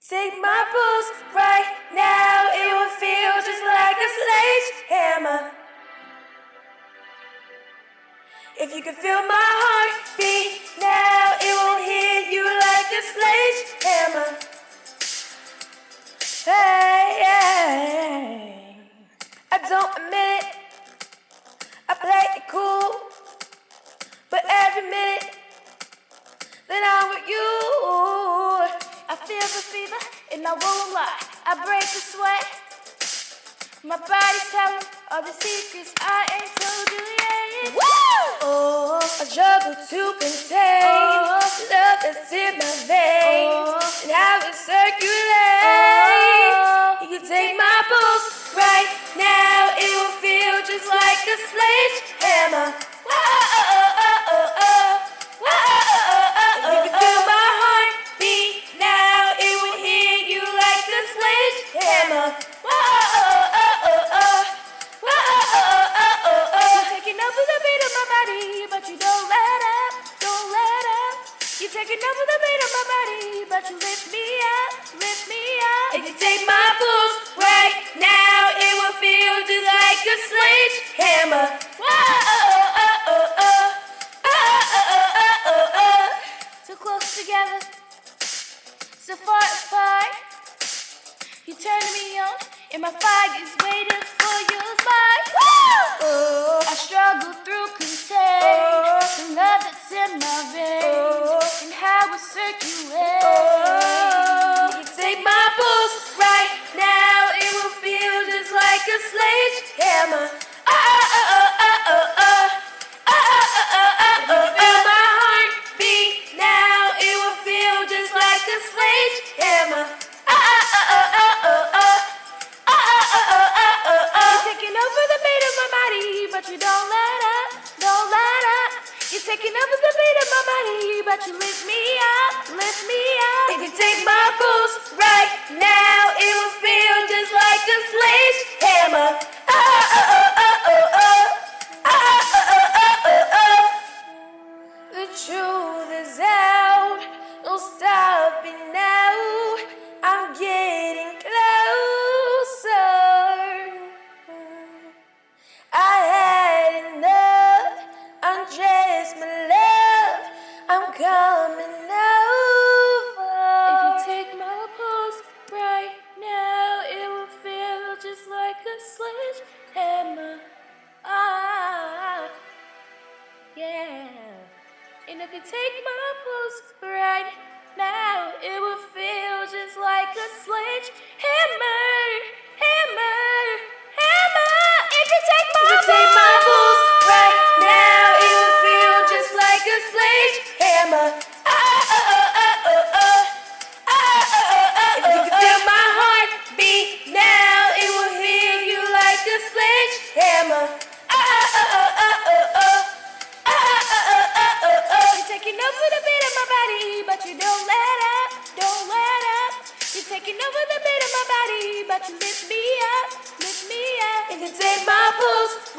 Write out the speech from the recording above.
Take my pulse right now, it will feel just like a sledgehammer. If you can feel my heartbeat now, it will hit you like a sledgehammer. Hey, I don't admit it, I play it cool, but every minute that I'm with you, I feel the fever and I won't lie, I break the sweat. My body's telling all the secrets I ain't told you yet. Woo! Oh, I struggle to contain love that's in my veins and how it circulates. You can take my pulse right now, it will feel just like a sledgehammer. You can feel my heartbeat now, it will hit you like a sledgehammer. You're taking over the beat of my body, but you don't let up, don't let up. You're taking over the beat of my body, but you lift me up, lift me up. If you take my pulse right now, it will feel just like a sledgehammer. So close together, so far apart. You turn me on, and my fire's waiting for your spark. I struggle through contain the love that's in my veins and how it circulates. You can take my pulse right now, it will feel just like a sledgehammer. You can feel my heartbeat now, it will feel just like a sledgehammer. You're taking over the beat of my body, but you don't let up, don't let up. You're taking over the beat of my body, but you lift me up, lift me up. If you take my pulse right now, it will feel just like a sledgehammer. The truth is out, don't stop it now. I'm getting closer. I had enough, undress my love, I'm coming over. If you take my pulse right now, it will feel just like a sledgehammer. Yeah. And if you take my pulse right now, it will feel just like a sledgehammer, hammer, hammer. If you take my pulse right now, it will feel just like a sledgehammer. If you can feel my heartbeat now, it will heal you like a sledgehammer. You're taking over the beat of my body, but you don't let up, don't let up. You're taking over the beat of my body, but you lift me up, lift me up. If you take my pulse